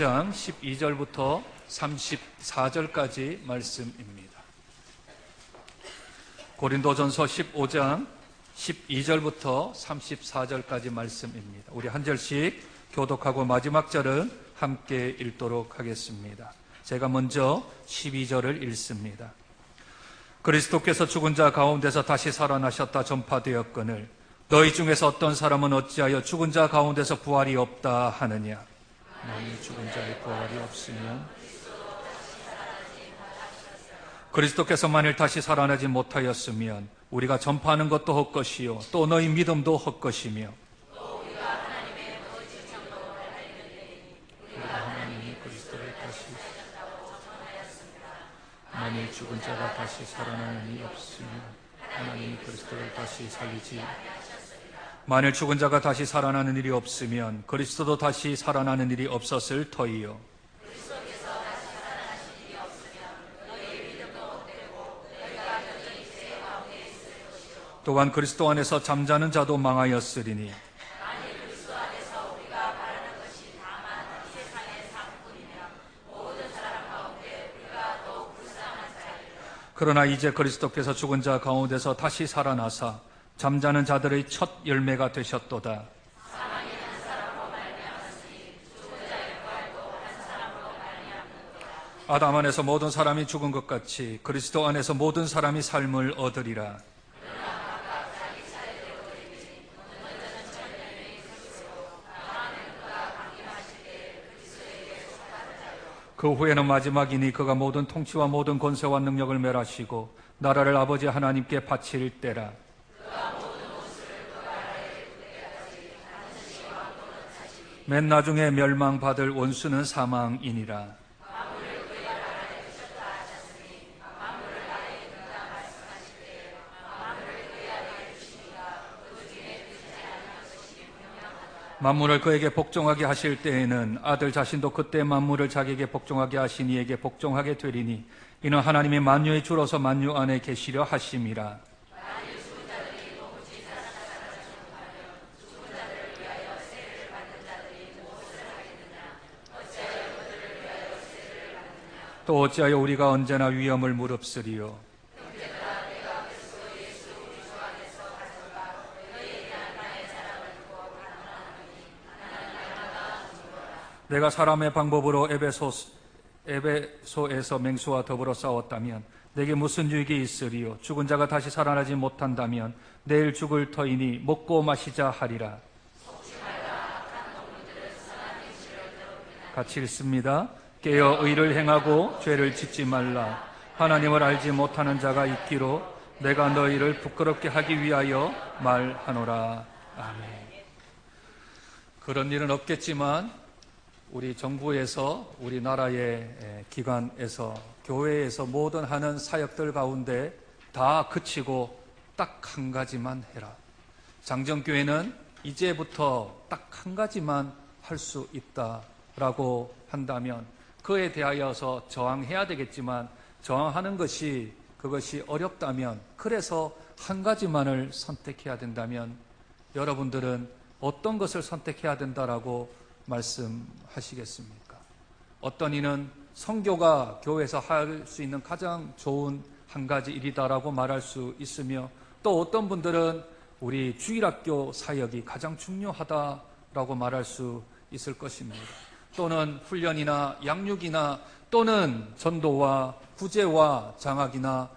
15장 12절부터 34절까지 말씀입니다. 고린도전서 15장 12절부터 34절까지 말씀입니다. 우리 한 절씩 교독하고 마지막 절은 함께 읽도록 하겠습니다. 제가 먼저 12절을 읽습니다. 그리스도께서 죽은 자 가운데서 다시 살아나셨다 전파되었거늘 너희 중에서 어떤 사람은 어찌하여 죽은 자 가운데서 부활이 없다 하느냐. 만일 죽은 자의 부활이 없으면 그리스도께서 만일 다시 살아나지 못하였으면 우리가 전파하는 것도 헛것이요 또 너희 믿음도 헛것이며 우리가 하나님이 그리스도를 다시 만일 죽은 자가 다시 살아나는 일이 없으면 하나님이 그리스도를 다시 살리지 만일 죽은 자가 다시 살아나는 일이 없으면 그리스도도 다시 살아나는 일이 없었을 터이요 또한 그리스도 안에서 잠자는 자도 망하였으리니 그러나 이제 그리스도께서 죽은 자 가운데서 다시 살아나사 잠자는 자들의 첫 열매가 되셨도다. 아담 안에서 모든 사람이 죽은 것 같이 그리스도 안에서 모든 사람이 삶을 얻으리라. 그 후에는 마지막이니 그가 모든 통치와 모든 권세와 능력을 멸하시고 나라를 아버지 하나님께 바칠 때라. 맨 나중에 멸망받을 원수는 사망이니라. 만물을 그에게 복종하게 하실 때에는 아들 자신도 그때 만물을 자기에게 복종하게 하신 이에게 복종하게 되리니 이는 하나님이 만유의 주로서 만유 안에 계시려 하심이라. 또 어찌하여 우리가 언제나 위험을 무릅쓰리요. 내가 사람의 방법으로 에베소에서 맹수와 더불어 싸웠다면 내게 무슨 유익이 있으리요. 죽은 자가 다시 살아나지 못한다면 내일 죽을 터이니 먹고 마시자 하리라. 같이 읽습니다. 깨어 의를 행하고 죄를 짓지 말라. 하나님을 알지 못하는 자가 있기로 내가 너희를 부끄럽게 하기 위하여 말하노라. 아멘. 그런 일은 없겠지만 우리 정부에서 우리나라의 기관에서 교회에서 모든 하는 사역들 가운데 다 그치고 딱 한 가지만 해라. 장정교회는 이제부터 딱 한 가지만 할 수 있다라고 한다면 그에 대하여서 저항해야 되겠지만 저항하는 것이 그것이 어렵다면 그래서 한 가지만을 선택해야 된다면 여러분들은 어떤 것을 선택해야 된다라고 말씀하시겠습니까? 어떤 이는 선교가 교회에서 할 수 있는 가장 좋은 한 가지 일이다라고 말할 수 있으며 또 어떤 분들은 우리 주일학교 사역이 가장 중요하다라고 말할 수 있을 것입니다. 또는 훈련이나 양육이나 또는 전도와 구제와 장학이나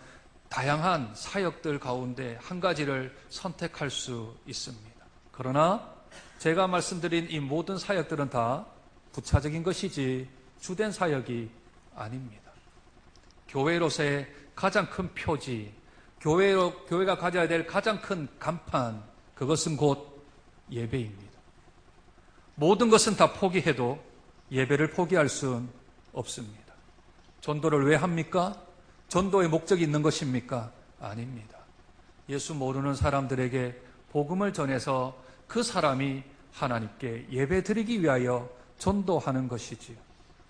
다양한 사역들 가운데 한 가지를 선택할 수 있습니다. 그러나 제가 말씀드린 이 모든 사역들은 다 부차적인 것이지 주된 사역이 아닙니다. 교회로서의 가장 큰 표지, 교회가 가져야 될 가장 큰 간판, 그것은 곧 예배입니다. 모든 것은 다 포기해도 예배를 포기할 수는 없습니다. 전도를 왜 합니까? 전도의 목적이 있는 것입니까? 아닙니다. 예수 모르는 사람들에게 복음을 전해서 그 사람이 하나님께 예배드리기 위하여 전도하는 것이지요.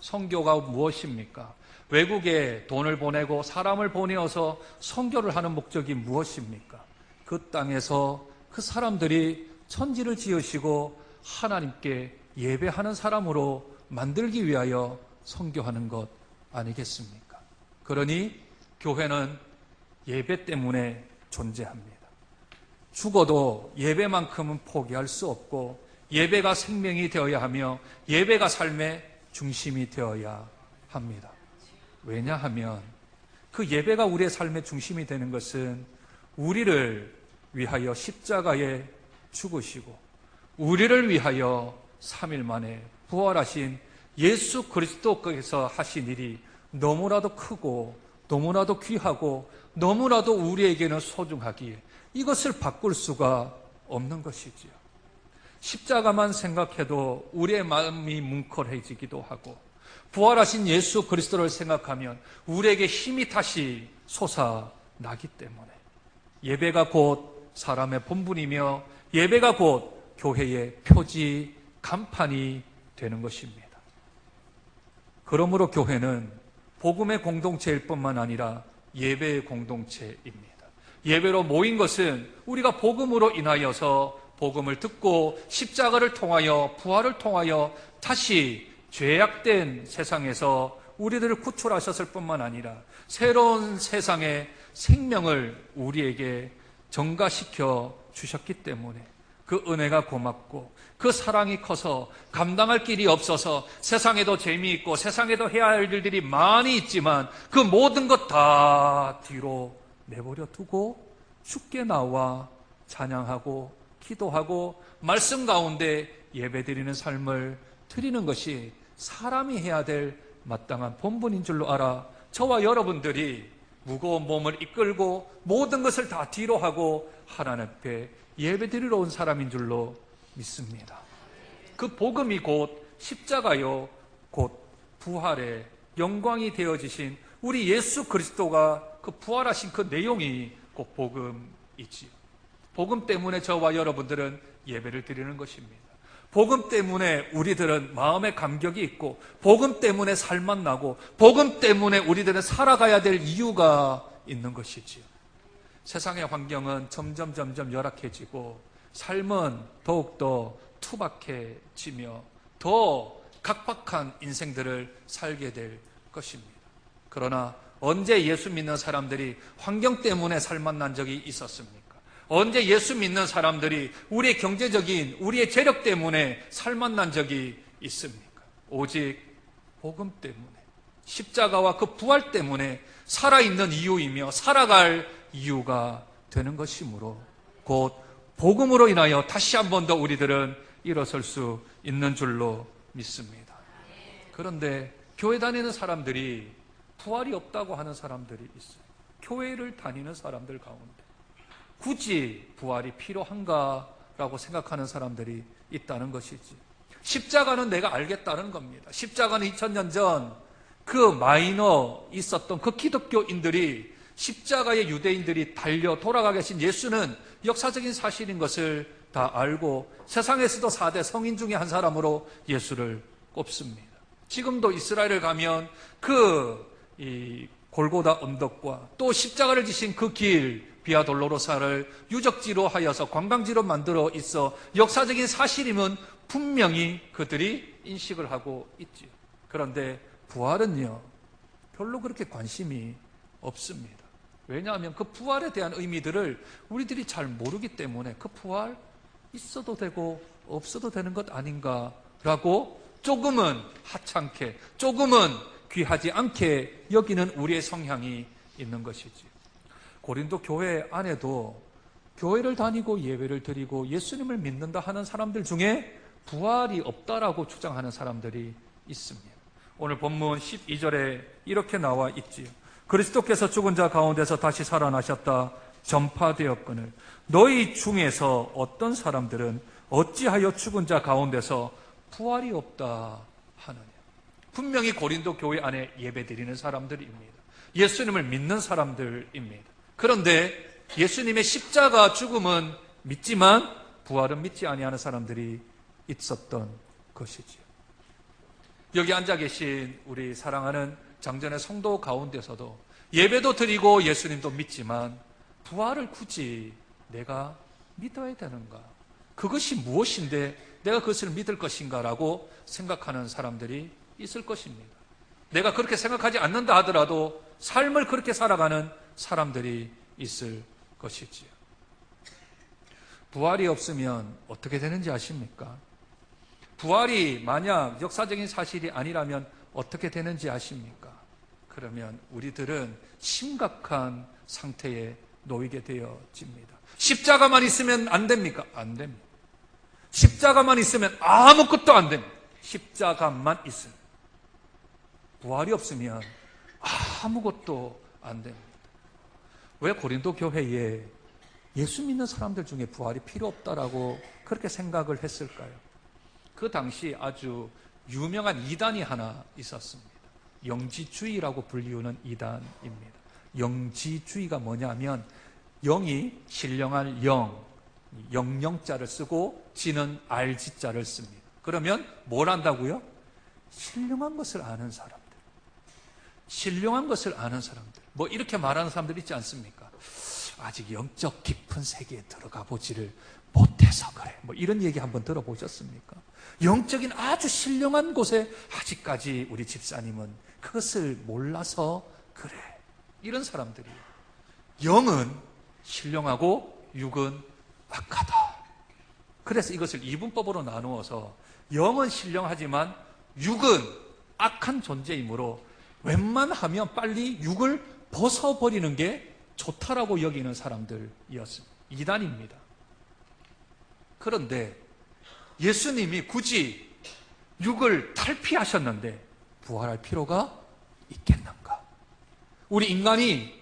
선교가 무엇입니까? 외국에 돈을 보내고 사람을 보내어서 선교를 하는 목적이 무엇입니까? 그 땅에서 그 사람들이 천지를 지으시고 하나님께 예배하는 사람으로 만들기 위하여 선교하는 것 아니겠습니까? 그러니 교회는 예배 때문에 존재합니다. 죽어도 예배만큼은 포기할 수 없고 예배가 생명이 되어야 하며 예배가 삶의 중심이 되어야 합니다. 왜냐하면 그 예배가 우리의 삶의 중심이 되는 것은 우리를 위하여 십자가에 죽으시고 우리를 위하여 3일 만에 부활하신 예수 그리스도께서 하신 일이 너무나도 크고 너무나도 귀하고 너무나도 우리에게는 소중하기에 이것을 바꿀 수가 없는 것이지요. 십자가만 생각해도 우리의 마음이 뭉클해지기도 하고 부활하신 예수 그리스도를 생각하면 우리에게 힘이 다시 솟아나기 때문에 예배가 곧 사람의 본분이며 예배가 곧 교회의 표지, 간판이 되는 것입니다. 그러므로 교회는 복음의 공동체일 뿐만 아니라 예배의 공동체입니다. 예배로 모인 것은 우리가 복음으로 인하여서 복음을 듣고 십자가를 통하여 부활을 통하여 다시 죄악된 세상에서 우리들을 구출하셨을 뿐만 아니라 새로운 세상의 생명을 우리에게 전가시켜 주셨기 때문에 그 은혜가 고맙고 그 사랑이 커서 감당할 길이 없어서 세상에도 재미있고 세상에도 해야 할 일들이 많이 있지만 그 모든 것 다 뒤로 내버려 두고 주께 나와 찬양하고 기도하고 말씀 가운데 예배드리는 삶을 드리는 것이 사람이 해야 될 마땅한 본분인 줄로 알아 저와 여러분들이 무거운 몸을 이끌고 모든 것을 다 뒤로 하고 하나님 앞에 예배드리러 온 사람인 줄로 믿습니다. 그 복음이 곧 십자가요, 곧 부활의 영광이 되어지신 우리 예수 그리스도가 그 부활하신 그 내용이 곧 복음이지요. 복음 때문에 저와 여러분들은 예배를 드리는 것입니다. 복음 때문에 우리들은 마음의 감격이 있고 복음 때문에 살맛 나고 복음 때문에 우리들은 살아가야 될 이유가 있는 것이지요. 세상의 환경은 점점 열악해지고 삶은 더욱더 투박해지며 더 각박한 인생들을 살게 될 것입니다. 그러나 언제 예수 믿는 사람들이 환경 때문에 살맛 난 적이 있었습니까? 언제 예수 믿는 사람들이 우리의 경제적인 우리의 재력 때문에 살맛 난 적이 있습니까? 오직 복음 때문에 십자가와 그 부활 때문에 살아있는 이유이며 살아갈 이유가 되는 것이므로 곧 복음으로 인하여 다시 한 번 더 우리들은 일어설 수 있는 줄로 믿습니다. 그런데 교회 다니는 사람들이 부활이 없다고 하는 사람들이 있어요. 교회를 다니는 사람들 가운데 굳이 부활이 필요한가라고 생각하는 사람들이 있다는 것이지. 십자가는 내가 알겠다는 겁니다. 십자가는 2000년 전 그 마이너 있었던 그 기독교인들이 십자가의 유대인들이 달려 돌아가 계신 예수는 역사적인 사실인 것을 다 알고 세상에서도 4대 성인 중에 한 사람으로 예수를 꼽습니다. 지금도 이스라엘을 가면 이 골고다 언덕과 또 십자가를 지신 그 길 비아 돌로로사를 유적지로 하여서 관광지로 만들어 있어 역사적인 사실임은 분명히 그들이 인식을 하고 있지요. 그런데 부활은요 별로 그렇게 관심이 없습니다. 왜냐하면 그 부활에 대한 의미들을 우리들이 잘 모르기 때문에 그 부활 있어도 되고 없어도 되는 것 아닌가라고 조금은 하찮게 조금은 귀하지 않게 여기는 우리의 성향이 있는 것이지. 고린도 교회 안에도 교회를 다니고 예배를 드리고 예수님을 믿는다 하는 사람들 중에 부활이 없다라고 주장하는 사람들이 있습니다. 오늘 본문 12절에 이렇게 나와 있지요. 그리스도께서 죽은 자 가운데서 다시 살아나셨다 전파되었거늘 너희 중에서 어떤 사람들은 어찌하여 죽은 자 가운데서 부활이 없다 하느냐. 분명히 고린도 교회 안에 예배드리는 사람들입니다. 예수님을 믿는 사람들입니다. 그런데 예수님의 십자가 죽음은 믿지만 부활은 믿지 아니하는 사람들이 있었던 것이지요. 여기 앉아 계신 우리 사랑하는 장전의 성도 가운데서도 예배도 드리고 예수님도 믿지만 부활을 굳이 내가 믿어야 되는가? 그것이 무엇인데 내가 그것을 믿을 것인가라고 생각하는 사람들이 있을 것입니다. 내가 그렇게 생각하지 않는다 하더라도 삶을 그렇게 살아가는 사람들이 있을 것이지요. 부활이 없으면 어떻게 되는지 아십니까? 부활이 만약 역사적인 사실이 아니라면 어떻게 되는지 아십니까? 그러면 우리들은 심각한 상태에 놓이게 되어집니다. 십자가만 있으면 안 됩니까? 안 됩니다. 십자가만 있으면 아무것도 안 됩니다. 십자가만 있으면. 부활이 없으면 아무것도 안 됩니다. 왜 고린도 교회에 예수 믿는 사람들 중에 부활이 필요 없다라고 그렇게 생각을 했을까요? 그 당시 아주 유명한 이단이 하나 있었습니다. 영지주의라고 불리우는 이단입니다. 영지주의가 뭐냐면 영이 신령할 영영자를 쓰고 지는 알지자를 씁니다. 그러면 뭘 안다고요? 신령한 것을 아는 사람들. 신령한 것을 아는 사람들. 뭐 이렇게 말하는 사람들 있지 않습니까? 아직 영적 깊은 세계에 들어가 보지를 못해서 그래. 뭐 이런 얘기 한번 들어보셨습니까? 영적인 아주 신령한 곳에 아직까지 우리 집사님은 그것을 몰라서 그래. 이런 사람들이 영은 신령하고 육은 악하다. 그래서 이것을 이분법으로 나누어서 영은 신령하지만 육은 악한 존재이므로 웬만하면 빨리 육을 벗어버리는 게 좋다라고 여기는 사람들이었습니다. 이단입니다. 그런데 예수님이 굳이 육을 탈피하셨는데 부활할 필요가 있겠는가? 우리 인간이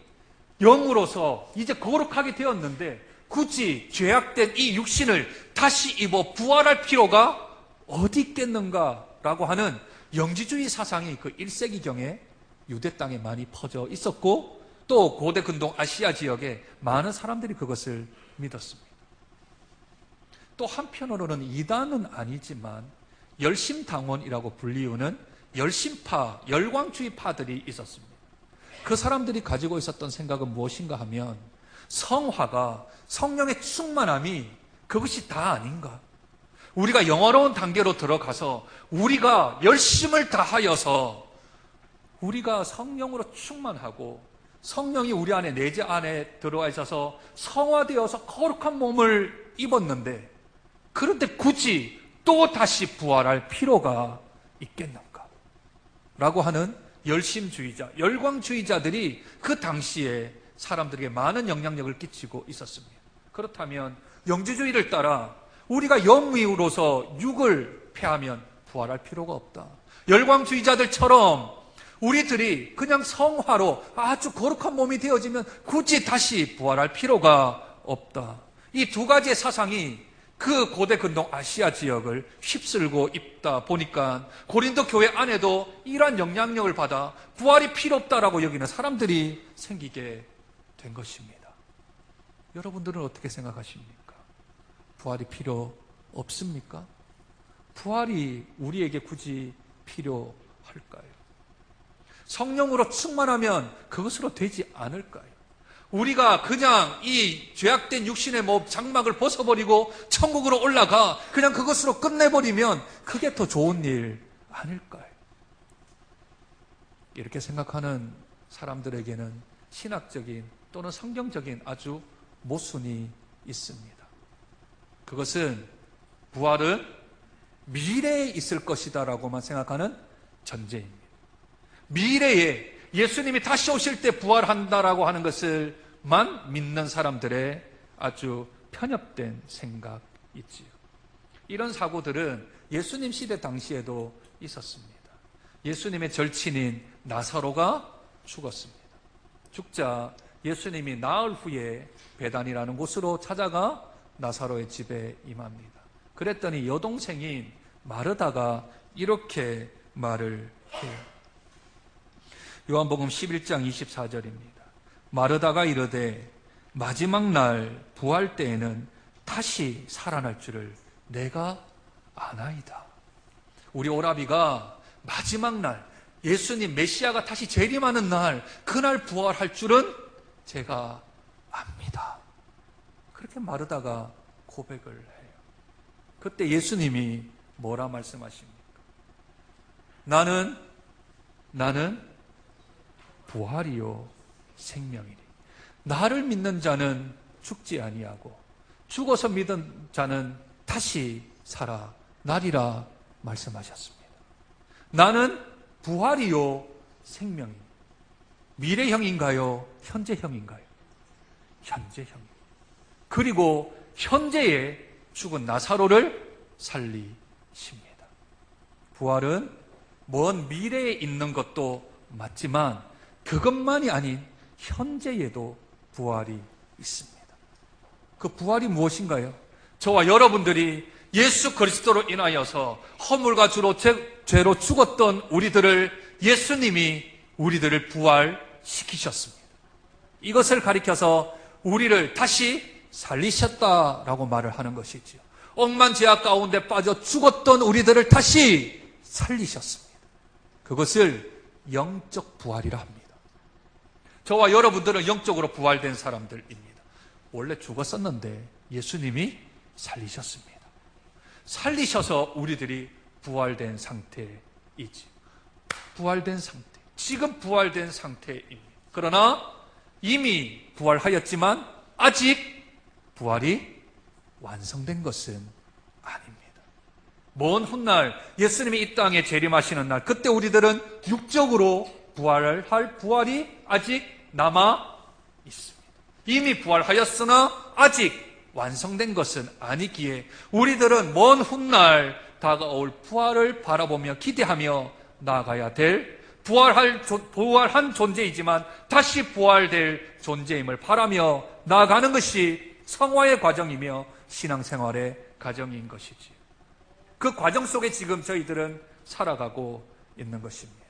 영으로서 이제 거룩하게 되었는데 굳이 죄악된 이 육신을 다시 입어 부활할 필요가 어디 있겠는가라고 하는 영지주의 사상이 그 1세기경에 유대 땅에 많이 퍼져 있었고 또 고대 근동 아시아 지역에 많은 사람들이 그것을 믿었습니다. 또 한편으로는 이단은 아니지만 열심당원이라고 불리우는 열심파, 열광주의파들이 있었습니다. 그 사람들이 가지고 있었던 생각은 무엇인가 하면 성화가 성령의 충만함이 그것이 다 아닌가? 우리가 영화로운 단계로 들어가서 우리가 열심을 다하여서 우리가 성령으로 충만하고 성령이 우리 안에 내재 안에 들어와 있어서 성화되어서 거룩한 몸을 입었는데 그런데 굳이 또 다시 부활할 필요가 있겠는가? 라고 하는 열심주의자, 열광주의자들이 그 당시에 사람들에게 많은 영향력을 끼치고 있었습니다. 그렇다면 영지주의를 따라 우리가 영으로서 육을 패하면 부활할 필요가 없다. 열광주의자들처럼 우리들이 그냥 성화로 아주 거룩한 몸이 되어지면 굳이 다시 부활할 필요가 없다. 이 두 가지의 사상이 그 고대 근동 아시아 지역을 휩쓸고 있다 보니까 고린도 교회 안에도 이러한 영향력을 받아 부활이 필요 없다라고 여기는 사람들이 생기게 된 것입니다. 여러분들은 어떻게 생각하십니까? 부활이 필요 없습니까? 부활이 우리에게 굳이 필요할까요? 성령으로 충만하면 그것으로 되지 않을까요? 우리가 그냥 이 죄악된 육신의 장막을 벗어버리고 천국으로 올라가 그냥 그것으로 끝내버리면 그게 더 좋은 일 아닐까요? 이렇게 생각하는 사람들에게는 신학적인 또는 성경적인 아주 모순이 있습니다. 그것은 부활은 미래에 있을 것이다라고만 생각하는 전제입니다. 미래에 예수님이 다시 오실 때 부활한다라고 하는 것을만 믿는 사람들의 아주 편협된 생각이지요. 이런 사고들은 예수님 시대 당시에도 있었습니다. 예수님의 절친인 나사로가 죽었습니다. 죽자 예수님이 나흘 후에 베단이라는 곳으로 찾아가 나사로의 집에 임합니다. 그랬더니 여동생인 마르다가 이렇게 말을 해요. 요한복음 11장 24절입니다. 마르다가 이르되 마지막 날 부활 때에는 다시 살아날 줄을 내가 아나이다. 우리 오라비가 마지막 날 예수님 메시아가 다시 재림하는 날 그날 부활할 줄은 제가 압니다. 그렇게 마르다가 고백을 해요. 그때 예수님이 뭐라 말씀하십니까? 나는 부활이요 생명이니 나를 믿는 자는 죽지 아니하고 죽어서 믿은 자는 다시 살아나리라 말씀하셨습니다. 나는 부활이요 생명이니 미래형인가요? 현재형인가요? 현재형. 그리고 현재에 죽은 나사로를 살리십니다. 부활은 먼 미래에 있는 것도 맞지만 그것만이 아닌 현재에도 부활이 있습니다. 그 부활이 무엇인가요? 저와 여러분들이 예수 그리스도로 인하여서 허물과 죄로 죽었던 우리들을 예수님이 우리들을 부활시키셨습니다. 이것을 가리켜서 우리를 다시 살리셨다라고 말을 하는 것이지요. 억만죄악 가운데 빠져 죽었던 우리들을 다시 살리셨습니다. 그것을 영적 부활이라 합니다. 저와 여러분들은 영적으로 부활된 사람들입니다. 원래 죽었었는데 예수님이 살리셨습니다. 살리셔서 우리들이 부활된 상태이지. 부활된 상태. 지금 부활된 상태입니다. 그러나 이미 부활하였지만 아직 부활이 완성된 것은 아닙니다. 먼 훗날 예수님이 이 땅에 재림하시는 날, 그때 우리들은 육적으로 부활을 할 부활이 아직 남아 있습니다. 이미 부활하였으나 아직 완성된 것은 아니기에 우리들은 먼 훗날 다가올 부활을 바라보며 기대하며 나아가야 될 부활한 존재이지만 다시 부활될 존재임을 바라며 나아가는 것이 성화의 과정이며 신앙생활의 과정인 것이지요. 그 과정 속에 지금 저희들은 살아가고 있는 것입니다.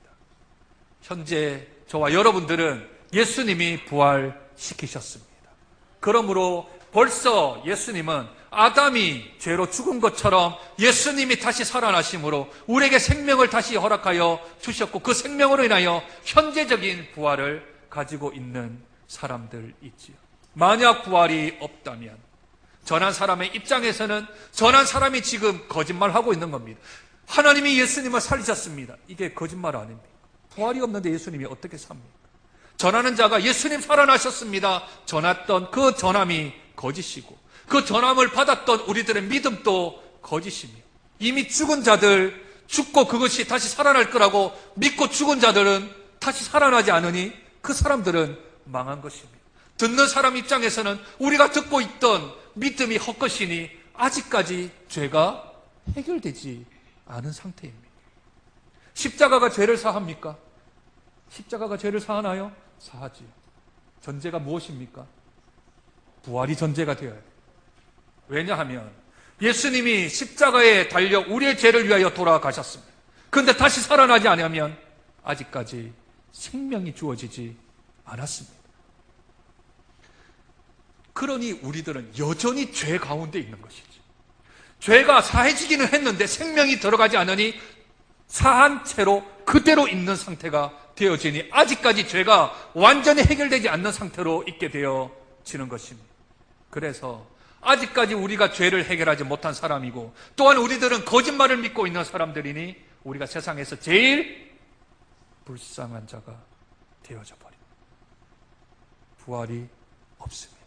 현재 저와 여러분들은 예수님이 부활시키셨습니다. 그러므로 벌써 예수님은 아담이 죄로 죽은 것처럼 예수님이 다시 살아나심으로 우리에게 생명을 다시 허락하여 주셨고 그 생명으로 인하여 현재적인 부활을 가지고 있는 사람들이지요. 만약 부활이 없다면 전한 사람의 입장에서는 전한 사람이 지금 거짓말하고 있는 겁니다. 하나님이 예수님을 살리셨습니다. 이게 거짓말 아닙니까? 부활이 없는데 예수님이 어떻게 삽니까? 전하는 자가 예수님 살아나셨습니다. 전했던 그 전함이 거짓이고 그 전함을 받았던 우리들의 믿음도 거짓이며 이미 죽은 자들 죽고 그것이 다시 살아날 거라고 믿고 죽은 자들은 다시 살아나지 않으니 그 사람들은 망한 것입니다. 듣는 사람 입장에서는 우리가 듣고 있던 믿음이 헛것이니 아직까지 죄가 해결되지 않은 상태입니다. 십자가가 죄를 사합니까? 십자가가 죄를 사하나요? 사하지요. 전제가 무엇입니까? 부활이 전제가 되어야 돼요. 왜냐하면 예수님이 십자가에 달려 우리의 죄를 위하여 돌아가셨습니다. 그런데 다시 살아나지 않으면 아직까지 생명이 주어지지 않았습니다. 그러니 우리들은 여전히 죄 가운데 있는 것이죠. 죄가 사해지기는 했는데 생명이 들어가지 않으니 사한 채로 그대로 있는 상태가 되어지니 아직까지 죄가 완전히 해결되지 않는 상태로 있게 되어지는 것입니다. 그래서 아직까지 우리가 죄를 해결하지 못한 사람이고 또한 우리들은 거짓말을 믿고 있는 사람들이니 우리가 세상에서 제일 불쌍한 자가 되어져 버립니다. 부활이 없습니다.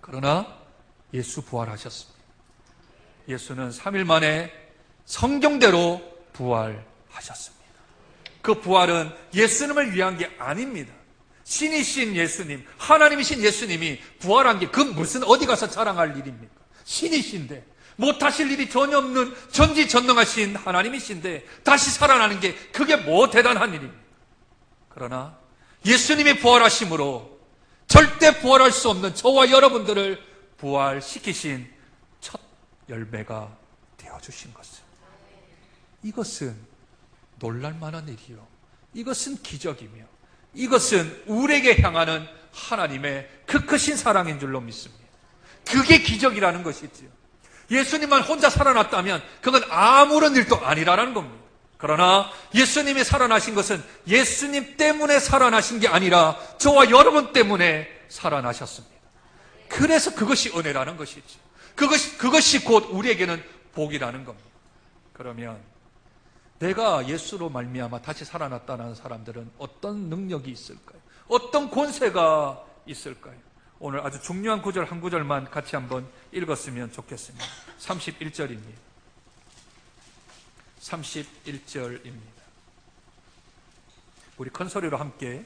그러나 예수 부활하셨습니다. 예수는 3일 만에 성경대로 부활하셨습니다. 그 부활은 예수님을 위한 게 아닙니다. 신이신 예수님, 하나님이신 예수님이 부활한 게 그 무슨 어디 가서 자랑할 일입니까? 신이신데 못하실 일이 전혀 없는 전지전능하신 하나님이신데 다시 살아나는 게 그게 뭐 대단한 일입니까? 그러나 예수님이 부활하심으로 절대 부활할 수 없는 저와 여러분들을 부활시키신 첫 열매가 되어주신 것은 이것은 놀랄만한 일이요. 이것은 기적이며 이것은 우리에게 향하는 하나님의 그 크신 사랑인 줄로 믿습니다. 그게 기적이라는 것이지요. 예수님만 혼자 살아났다면 그건 아무런 일도 아니라는 겁니다. 그러나 예수님이 살아나신 것은 예수님 때문에 살아나신 게 아니라 저와 여러분 때문에 살아나셨습니다. 그래서 그것이 은혜라는 것이지요. 그것이 곧 우리에게는 복이라는 겁니다. 그러면 내가 예수로 말미암아 다시 살아났다는 사람들은 어떤 능력이 있을까요? 어떤 권세가 있을까요? 오늘 아주 중요한 구절 한 구절만 같이 한번 읽었으면 좋겠습니다. 31절입니다. 31절입니다. 우리 큰 소리로 함께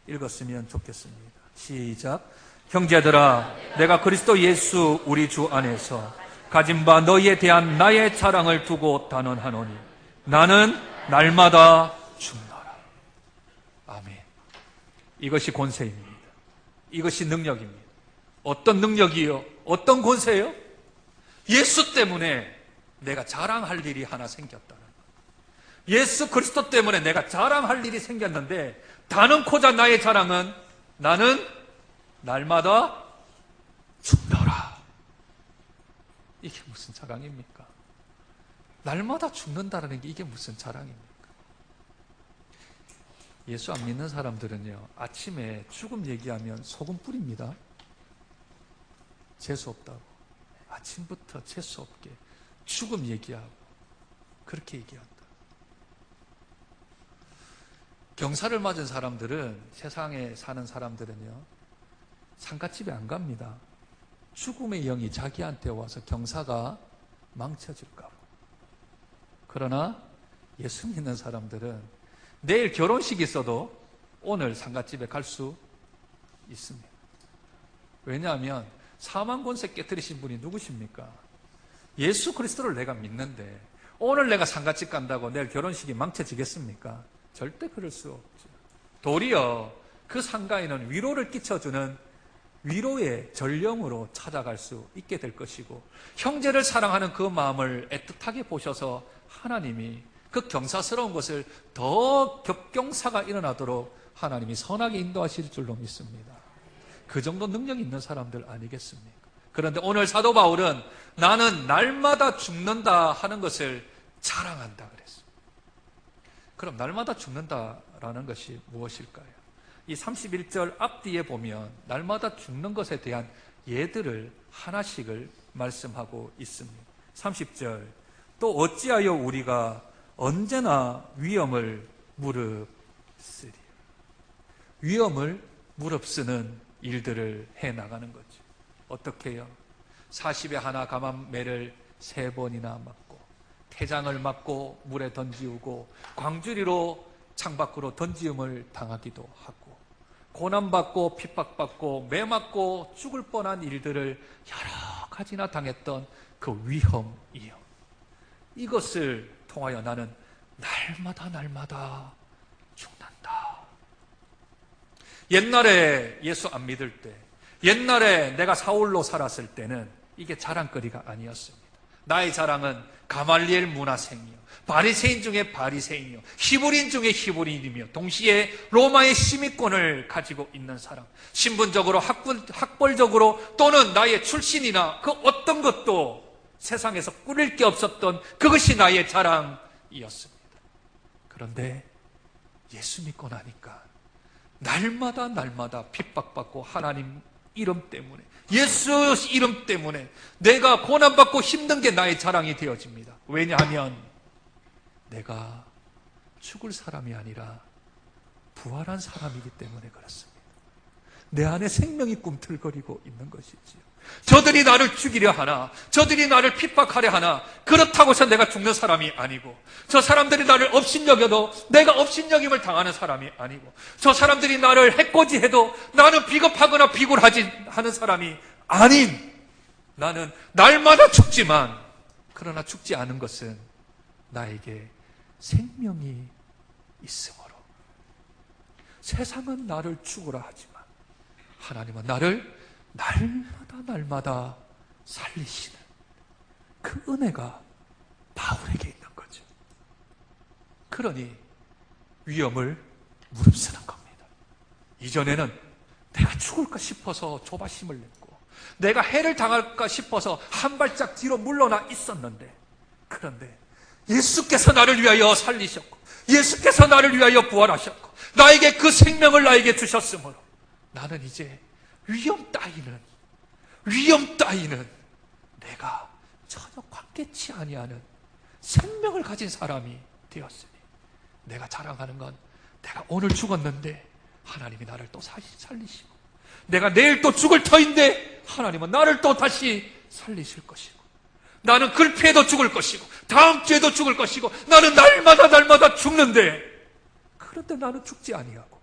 읽었으면 좋겠습니다. 시작. 형제들아, 내가 그리스도 예수 우리 주 안에서 가진 바 너희에 대한 나의 자랑을 두고 단언하노니 나는 날마다 죽노라. 아멘. 이것이 권세입니다. 이것이 능력입니다. 어떤 능력이요? 어떤 권세요? 예수 때문에 내가 자랑할 일이 하나 생겼다는 것. 예수 그리스도 때문에 내가 자랑할 일이 생겼는데 단언코자 나의 자랑은 나는 날마다 죽노라. 이게 무슨 자랑입니까? 날마다 죽는다는 게 이게 무슨 자랑입니까? 예수 안 믿는 사람들은요, 아침에 죽음 얘기하면 소금 뿌립니다. 재수 없다고. 아침부터 재수 없게 죽음 얘기하고 그렇게 얘기한다. 경사를 맞은 사람들은, 세상에 사는 사람들은요, 상갓집에 안 갑니다. 죽음의 영이 자기한테 와서 경사가 망쳐질까 봐. 그러나 예수 믿는 사람들은 내일 결혼식이 있어도 오늘 상갓집에 갈 수 있습니다. 왜냐하면 사망 권세 깨뜨리신 분이 누구십니까? 예수 그리스도를 내가 믿는데 오늘 내가 상갓집 간다고 내일 결혼식이 망쳐지겠습니까? 절대 그럴 수 없죠. 도리어 그 상가에는 위로를 끼쳐주는 위로의 전령으로 찾아갈 수 있게 될 것이고, 형제를 사랑하는 그 마음을 애틋하게 보셔서 하나님이 그 경사스러운 것을 더 격경사가 일어나도록 하나님이 선하게 인도하실 줄로 믿습니다. 그 정도 능력이 있는 사람들 아니겠습니까? 그런데 오늘 사도 바울은 나는 날마다 죽는다 하는 것을 자랑한다 그랬습니다. 그럼 날마다 죽는다라는 것이 무엇일까요? 이 31절 앞뒤에 보면 날마다 죽는 것에 대한 예들을 하나씩을 말씀하고 있습니다. 30절, 또 어찌하여 우리가 언제나 위험을 무릅쓰리. 위험을 무릅쓰는 일들을 해나가는 거죠. 어떻게 해요? 40에 하나 감암매를 3번이나 맞고, 태장을 맞고 물에 던지우고, 광주리로 창밖으로 던지움을 당하기도 하고, 고난받고 핍박받고 매 맞고 죽을 뻔한 일들을 여러 가지나 당했던 그 위험이요. 이것을 통하여 나는 날마다 죽는다. 옛날에 예수 안 믿을 때, 옛날에 내가 사울로 살았을 때는 이게 자랑거리가 아니었습니다. 나의 자랑은 가말리엘 문화생이요, 바리새인 중에 바리새인이요, 히브리인 중에 히브리인이며 동시에 로마의 시민권을 가지고 있는 사람, 신분적으로 학벌적으로 또는 나의 출신이나 그 어떤 것도 세상에서 꾸릴 게 없었던 그것이 나의 자랑이었습니다. 그런데 예수 믿고 나니까 날마다 핍박받고 하나님 이름 때문에, 예수 이름 때문에 내가 고난받고 힘든 게 나의 자랑이 되어집니다. 왜냐하면 내가 죽을 사람이 아니라 부활한 사람이기 때문에 그렇습니다. 내 안에 생명이 꿈틀거리고 있는 것이지요. 저들이 나를 죽이려 하나, 저들이 나를 핍박하려 하나, 그렇다고 해서 내가 죽는 사람이 아니고, 저 사람들이 나를 업신여겨도 내가 업신여김을 당하는 사람이 아니고, 저 사람들이 나를 해코지해도 나는 비겁하거나 비굴하지 하는 사람이 아닌, 나는 날마다 죽지만, 그러나 죽지 않은 것은 나에게 생명이 있으므로. 세상은 나를 죽으라 하지만 하나님은 나를 날마다 살리시는 그 은혜가 바울에게 있는 거죠. 그러니 위험을 무릅쓰는 겁니다. 이전에는 내가 죽을까 싶어서 조바심을 냈고, 내가 해를 당할까 싶어서 한 발짝 뒤로 물러나 있었는데, 그런데 예수께서 나를 위하여 살리셨고, 예수께서 나를 위하여 부활하셨고, 나에게 그 생명을 나에게 주셨으므로 나는 이제 위험 따위는 내가 전혀 관계치 아니하는 생명을 가진 사람이 되었으니 내가 자랑하는 건 내가 오늘 죽었는데 하나님이 나를 또 다시 살리시고, 내가 내일 또 죽을 터인데 하나님은 나를 또 다시 살리실 것이고, 나는 글피에도 죽을 것이고 다음 주에도 죽을 것이고, 나는 날마다 죽는데, 그런데 나는 죽지 아니하고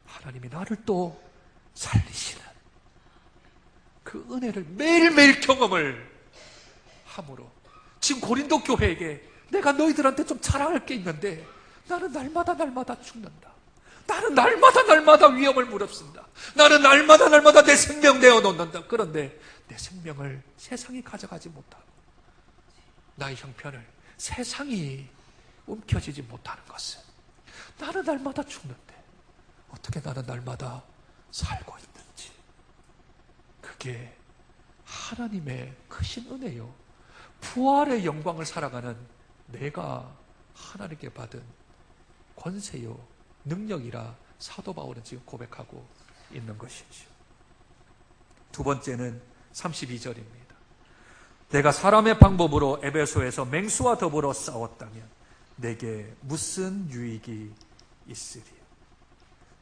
하나님이 나를 또 살리시는 그 은혜를 매일매일 경험을 함으로, 지금 고린도 교회에게 내가 너희들한테 좀 자랑할 게 있는데 나는 날마다 죽는다. 나는 날마다 위험을 무릅쓴다. 나는 날마다 내 생명 내어놓는다. 그런데 내 생명을 세상이 가져가지 못하고 나의 형편을 세상이 움켜쥐지 못하는 것은, 나는 날마다 죽는데 어떻게 나는 날마다 살고 있는지, 그게 하나님의 크신 은혜요, 부활의 영광을 살아가는 내가 하나님께 받은 권세요, 능력이라 사도 바울은 지금 고백하고 있는 것이죠. 두 번째는 32절입니다. 내가 사람의 방법으로 에베소에서 맹수와 더불어 싸웠다면 내게 무슨 유익이 있으리요?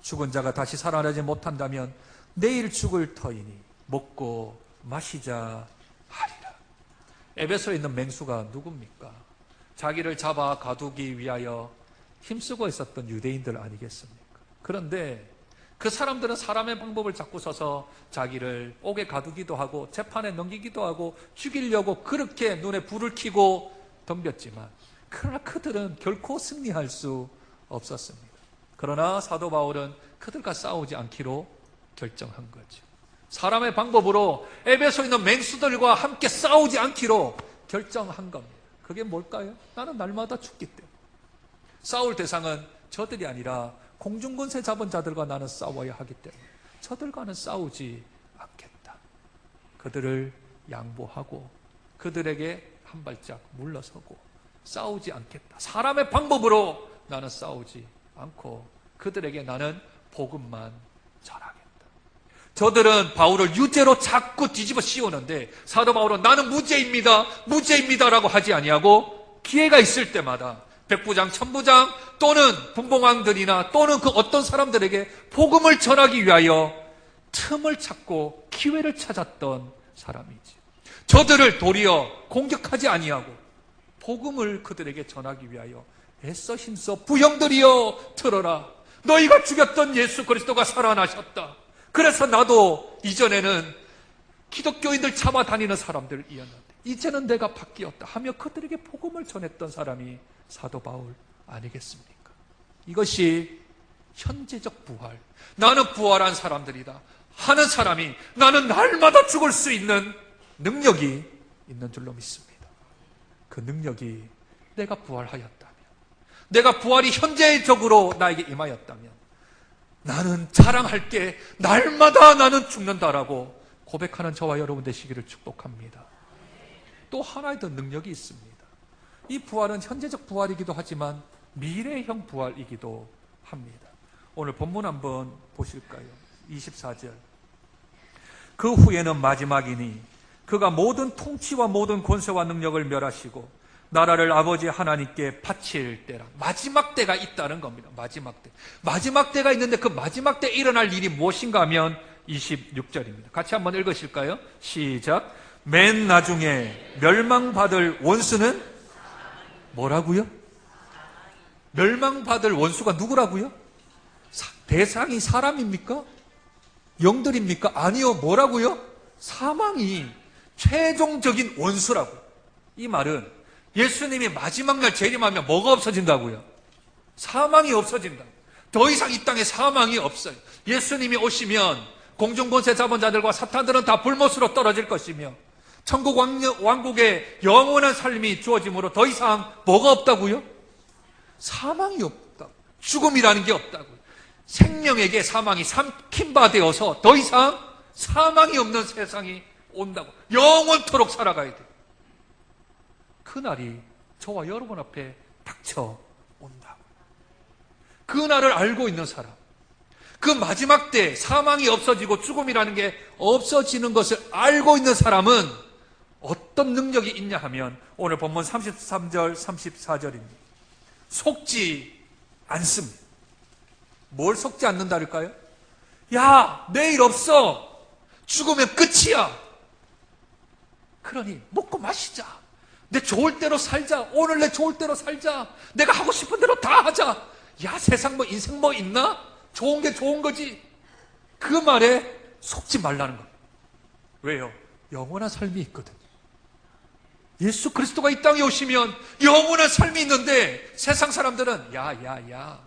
죽은 자가 다시 살아나지 못한다면 내일 죽을 터이니 먹고 마시자 하리라. 에베소에 있는 맹수가 누굽니까? 자기를 잡아 가두기 위하여 힘쓰고 있었던 유대인들 아니겠습니까? 그런데 그 사람들은 사람의 방법을 자꾸 써서 자기를 옥에 가두기도 하고 재판에 넘기기도 하고 죽이려고 그렇게 눈에 불을 켜고 덤볐지만, 그러나 그들은 결코 승리할 수 없었습니다. 그러나 사도 바울은 그들과 싸우지 않기로 결정한 거죠. 사람의 방법으로 에베소에 있는 맹수들과 함께 싸우지 않기로 결정한 겁니다. 그게 뭘까요? 나는 날마다 죽기 때문에. 싸울 대상은 저들이 아니라 공중권세 잡은 자들과 나는 싸워야 하기 때문에 저들과는 싸우지 않겠다. 그들을 양보하고 그들에게 한 발짝 물러서고 싸우지 않겠다. 사람의 방법으로 나는 싸우지 않고 그들에게 나는 복음만 전하겠다. 저들은 바울을 유죄로 자꾸 뒤집어 씌우는데 사도 바울은 나는 무죄입니다라고 하지 아니하고 기회가 있을 때마다 백부장, 천부장 또는 분봉왕들이나 또는 그 어떤 사람들에게 복음을 전하기 위하여 틈을 찾고 기회를 찾았던 사람이지. 저들을 도리어 공격하지 아니하고 복음을 그들에게 전하기 위하여 애써 힘써 부형들이여 들어라. 너희가 죽였던 예수 그리스도가 살아나셨다. 그래서 나도 이전에는 기독교인들 잡아다니는 사람들이었는데 이제는 내가 바뀌었다 하며 그들에게 복음을 전했던 사람이 사도 바울 아니겠습니까? 이것이 현재적 부활, 나는 부활한 사람들이다 하는 사람이 나는 날마다 죽을 수 있는 능력이 있는 줄로 믿습니다. 그 능력이 내가 부활하였다면, 내가 부활이 현재적으로 나에게 임하였다면 나는 자랑할 게 날마다 나는 죽는다라고 고백하는 저와 여러분 되시기를 축복합니다. 또 하나의 더 능력이 있습니다. 이 부활은 현재적 부활이기도 하지만 미래형 부활이기도 합니다. 오늘 본문 한번 보실까요? 24절. 그 후에는 마지막이니 그가 모든 통치와 모든 권세와 능력을 멸하시고 나라를 아버지 하나님께 바칠 때라. 마지막 때가 있다는 겁니다. 마지막 때가 있는데 그 마지막 때 일어날 일이 무엇인가 하면 26절입니다. 같이 한번 읽으실까요? 시작. 맨 나중에 멸망받을 원수는 뭐라고요? 멸망받을 원수가 누구라고요? 대상이 사람입니까? 영들입니까? 아니요. 뭐라고요? 사망이 최종적인 원수라고. 이 말은 예수님이 마지막 날 재림하면 뭐가 없어진다고요? 사망이 없어진다. 더 이상 이 땅에 사망이 없어요. 예수님이 오시면 공중권세 잡은 자들과 사탄들은 다 불못으로 떨어질 것이며 천국 왕국의 영원한 삶이 주어짐으로 더 이상 뭐가 없다고요? 사망이 없다. 죽음이라는 게 없다고요. 생명에게 사망이 삼킨바 되어서 더 이상 사망이 없는 세상이 온다고. 영원토록 살아가야 돼요. 그날이 저와 여러분 앞에 닥쳐온다고. 그날을 알고 있는 사람, 그 마지막 때 사망이 없어지고 죽음이라는 게 없어지는 것을 알고 있는 사람은 어떤 능력이 있냐 하면 오늘 본문 33절, 34절입니다. 속지 않습니다. 뭘 속지 않는다랄까요? 야, 내일 없어. 죽으면 끝이야. 그러니 먹고 마시자. 내 좋을 대로 살자. 오늘 내 좋을 대로 살자. 내가 하고 싶은 대로 다 하자. 야, 세상 뭐 인생 뭐 있나? 좋은 게 좋은 거지. 그 말에 속지 말라는 겁니다. 왜요? 영원한 삶이 있거든요. 예수 그리스도가 이 땅에 오시면 영원한 삶이 있는데 세상 사람들은 야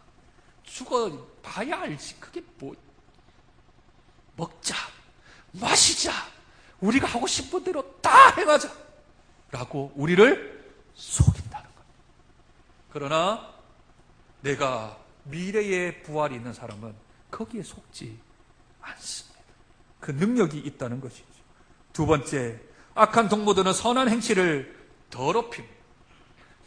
죽어 봐야 알지. 그게 뭐. 먹자, 마시자, 우리가 하고 싶은 대로 다 행하자 라고 우리를 속인다는 거예요. 그러나 내가 미래의 부활이 있는 사람은 거기에 속지 않습니다. 그 능력이 있다는 것이죠. 두 번째, 악한 동무들은 선한 행실을 더럽힙니다.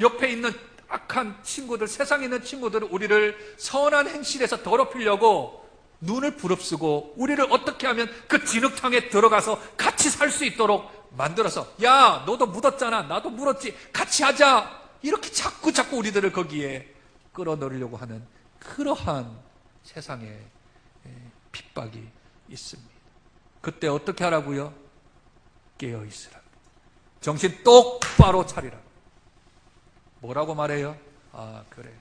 옆에 있는 악한 친구들, 세상에 있는 친구들은 우리를 선한 행실에서 더럽히려고 눈을 부릅쓰고 우리를 어떻게 하면 그 진흙탕에 들어가서 같이 살 수 있도록 만들어서, 야, 너도 묻었잖아, 나도 묻었지, 같이 하자, 이렇게 자꾸 우리들을 거기에 끌어넣으려고 하는 그러한 세상의 핍박이 있습니다. 그때 어떻게 하라고요? 깨어있으라. 정신 똑바로 차리라. 뭐라고 말해요? 아, 그래,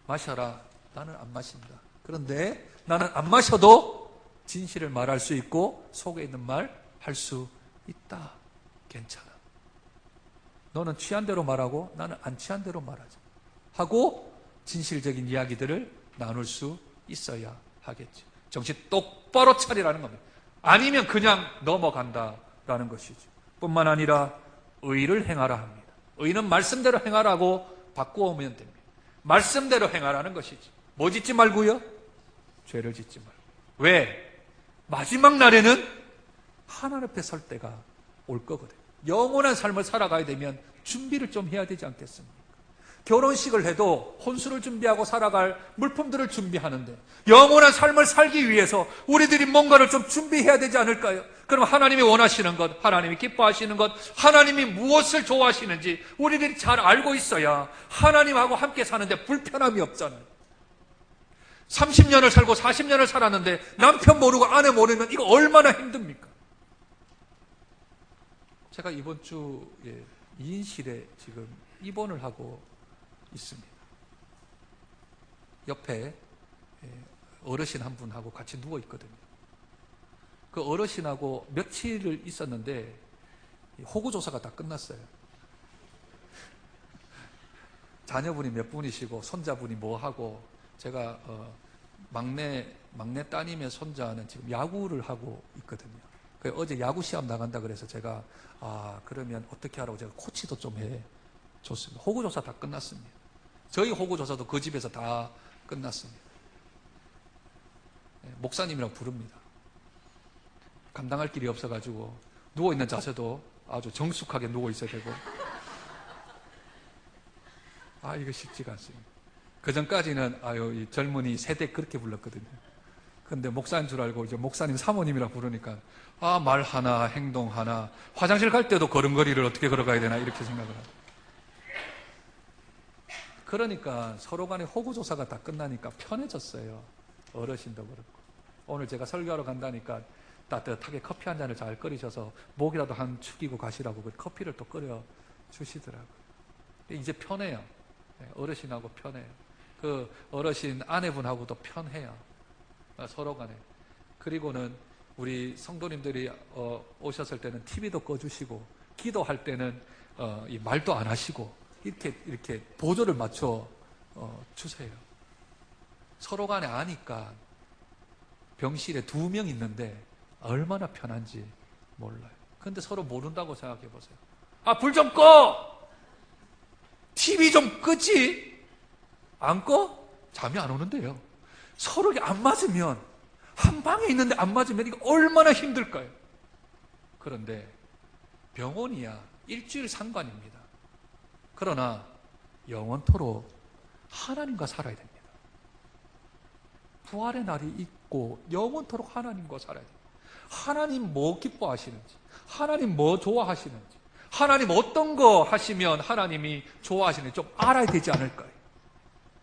마셔라. 나는 안 마신다. 그런데 나는 안 마셔도 진실을 말할 수 있고 속에 있는 말 할 수 있다. 괜찮아. 너는 취한 대로 말하고 나는 안 취한 대로 말하자 하고 진실적인 이야기들을 나눌 수 있어야 하겠죠. 정신 똑바로 차리라는 겁니다. 아니면 그냥 넘어간다라는 것이죠. 뿐만 아니라 의를 행하라 합니다. 의는 말씀대로 행하라고 바꾸어오면 됩니다. 말씀대로 행하라는 것이지. 뭐 짓지 말고요? 죄를 짓지 말고. 왜? 마지막 날에는 하나님 앞에 설 때가 올 거거든요. 영원한 삶을 살아가야 되면 준비를 좀 해야 되지 않겠습니까? 결혼식을 해도 혼수를 준비하고 살아갈 물품들을 준비하는데 영원한 삶을 살기 위해서 우리들이 뭔가를 좀 준비해야 되지 않을까요? 그럼 하나님이 원하시는 것, 하나님이 기뻐하시는 것, 하나님이 무엇을 좋아하시는지 우리들이 잘 알고 있어야 하나님하고 함께 사는데 불편함이 없잖아요. 30년을 살고 40년을 살았는데 남편 모르고 아내 모르면 이거 얼마나 힘듭니까? 제가 이번 주에 2인실에 지금 입원을 하고 있습니다. 옆에 어르신 한 분하고 같이 누워 있거든요. 그 어르신하고 며칠을 있었는데 호구조사가 다 끝났어요. 자녀분이 몇 분이시고 손자분이 뭐 하고, 제가 막내 따님의 손자는 지금 야구를 하고 있거든요. 어제 야구 시합 나간다 그래서 제가 그러면 어떻게 하라고 제가 코치도 좀 해줬습니다. 호구조사 다 끝났습니다. 저희 호구조사도 그 집에서 다 끝났습니다. 목사님이라고 부릅니다. 감당할 길이 없어가지고 누워있는 자세도 아주 정숙하게 누워있어야 되고, 이거 쉽지가 않습니다. 그 전까지는 이 젊은이 세대 그렇게 불렀거든요. 근데 목사인 줄 알고 이제 목사님 사모님이라 부르니까 말 하나 행동 하나, 화장실 갈 때도 걸음걸이를 어떻게 걸어가야 되나 이렇게 생각을 하고. 그러니까 서로 간에 호구조사가 다 끝나니까 편해졌어요. 어르신도 그렇고. 오늘 제가 설교하러 간다니까 따뜻하게 커피 한 잔을 잘 끓이셔서 목이라도 한 축이고 가시라고 그 커피를 또 끓여 주시더라고요. 이제 편해요. 어르신하고 편해요. 그 어르신 아내분하고도 편해요. 서로 간에. 그리고는 우리 성도님들이 오셨을 때는 TV도 꺼주시고, 기도할 때는 이 말도 안 하시고 이렇게 보조를 맞춰 주세요. 서로 간에 아니까 병실에 2명 있는데 얼마나 편한지 몰라요. 근데 서로 모른다고 생각해 보세요. 불 좀 꺼! TV 좀 끄지? 안 꺼? 잠이 안 오는데요. 서로 안 맞으면, 한 방에 있는데 안 맞으면 이거 얼마나 힘들까요? 그런데 병원이야 일주일 상관입니다. 그러나 영원토록 하나님과 살아야 됩니다. 부활의 날이 있고 영원토록 하나님과 살아야 됩니다. 하나님 뭐 기뻐하시는지, 하나님 뭐 좋아하시는지, 하나님 어떤 거 하시면 하나님이 좋아하시는지 좀 알아야 되지 않을까요?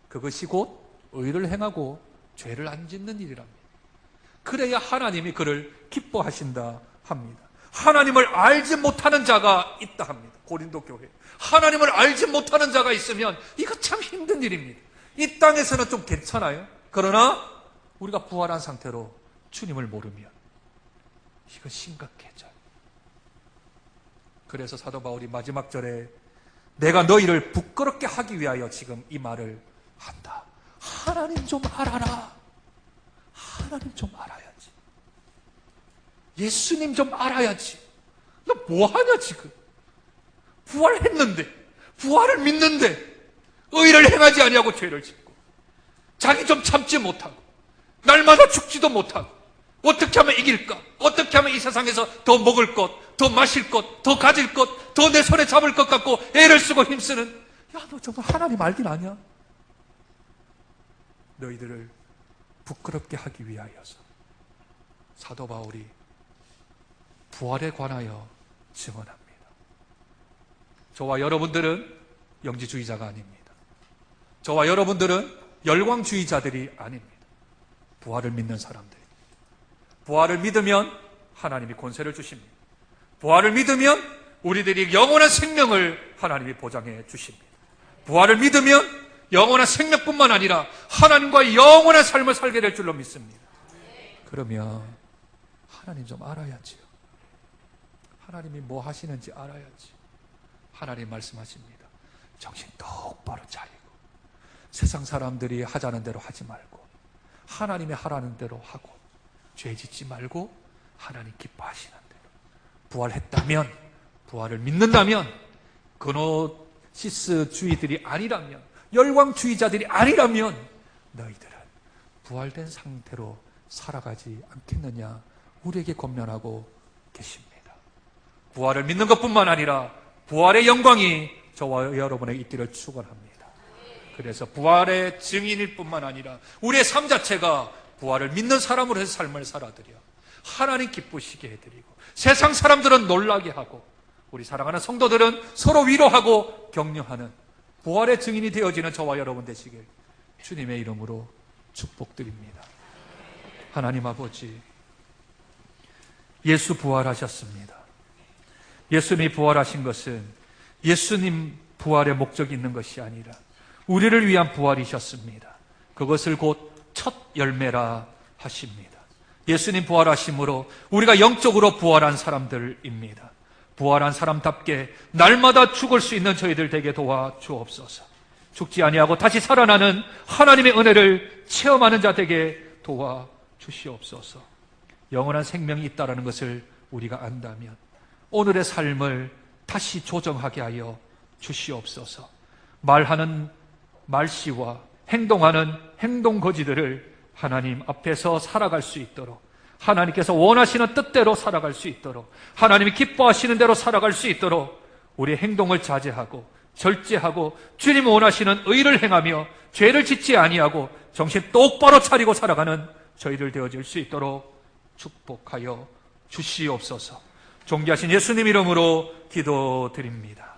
그것이 곧 의를 행하고 죄를 안 짓는 일이랍니다. 그래야 하나님이 그를 기뻐하신다 합니다. 하나님을 알지 못하는 자가 있다 합니다. 고린도 교회. 하나님을 알지 못하는 자가 있으면 이거 참 힘든 일입니다. 이 땅에서는 좀 괜찮아요. 그러나 우리가 부활한 상태로 주님을 모르면 이거 심각해져요. 그래서 사도 바울이 마지막 절에 내가 너희를 부끄럽게 하기 위하여 지금 이 말을 한다. 하나님 좀 알아라. 하나님 좀 알아야지. 예수님 좀 알아야지. 너 뭐하냐 지금. 부활했는데, 부활을 믿는데 의를 행하지 아니하고 죄를 짓고, 자기 좀 참지 못하고, 날마다 죽지도 못하고, 어떻게 하면 이길까? 어떻게 하면 이 세상에서 더 먹을 것, 더 마실 것, 더 가질 것, 더 내 손에 잡을 것 같고 애를 쓰고 힘쓰는, 야, 너 정말 하나님 알긴 아냐? 너희들을 부끄럽게 하기 위하여서 사도 바울이 부활에 관하여 증언합니다. 저와 여러분들은 영지주의자가 아닙니다. 저와 여러분들은 열광주의자들이 아닙니다. 부활을 믿는 사람들. 부활을 믿으면 하나님이 권세를 주십니다. 부활을 믿으면 우리들이 영원한 생명을 하나님이 보장해 주십니다. 부활을 믿으면 영원한 생명뿐만 아니라 하나님과의 영원한 삶을 살게 될 줄로 믿습니다. 그러면 하나님 좀 알아야지요. 하나님이 뭐 하시는지 알아야지. 하나님 말씀하십니다. 정신 똑바로 차리고 세상 사람들이 하자는 대로 하지 말고 하나님이 하라는 대로 하고 죄 짓지 말고 하나님 기뻐하시는 대로 부활했다면, 부활을 믿는다면, 그노시스주의들이 아니라면, 열광주의자들이 아니라면 너희들은 부활된 상태로 살아가지 않겠느냐 우리에게 권면하고 계십니다. 부활을 믿는 것뿐만 아니라 부활의 영광이 저와 여러분에게 있기를 축원합니다. 그래서 부활의 증인일 뿐만 아니라 우리의 삶 자체가 부활을 믿는 사람으로서 삶을 살아드려 하나님 기쁘시게 해드리고 세상 사람들은 놀라게 하고 우리 사랑하는 성도들은 서로 위로하고 격려하는 부활의 증인이 되어지는 저와 여러분 되시길 주님의 이름으로 축복드립니다. 하나님 아버지, 예수 부활하셨습니다. 예수님이 부활하신 것은 예수님 부활의 목적이 있는 것이 아니라 우리를 위한 부활이셨습니다. 그것을 곧 첫 열매라 하십니다. 예수님 부활하심으로 우리가 영적으로 부활한 사람들입니다. 부활한 사람답게 날마다 죽을 수 있는 저희들 되게 도와주옵소서. 죽지 아니하고 다시 살아나는 하나님의 은혜를 체험하는 자 되게 도와주시옵소서. 영원한 생명이 있다는 것을 우리가 안다면 오늘의 삶을 다시 조정하게 하여 주시옵소서. 말하는 말씨와 행동하는 행동거지들을 하나님 앞에서 살아갈 수 있도록, 하나님께서 원하시는 뜻대로 살아갈 수 있도록, 하나님이 기뻐하시는 대로 살아갈 수 있도록 우리의 행동을 자제하고 절제하고 주님 원하시는 의를 행하며 죄를 짓지 아니하고 정신 똑바로 차리고 살아가는 저희들 되어질 수 있도록 축복하여 주시옵소서. 존귀하신 예수님 이름으로 기도드립니다.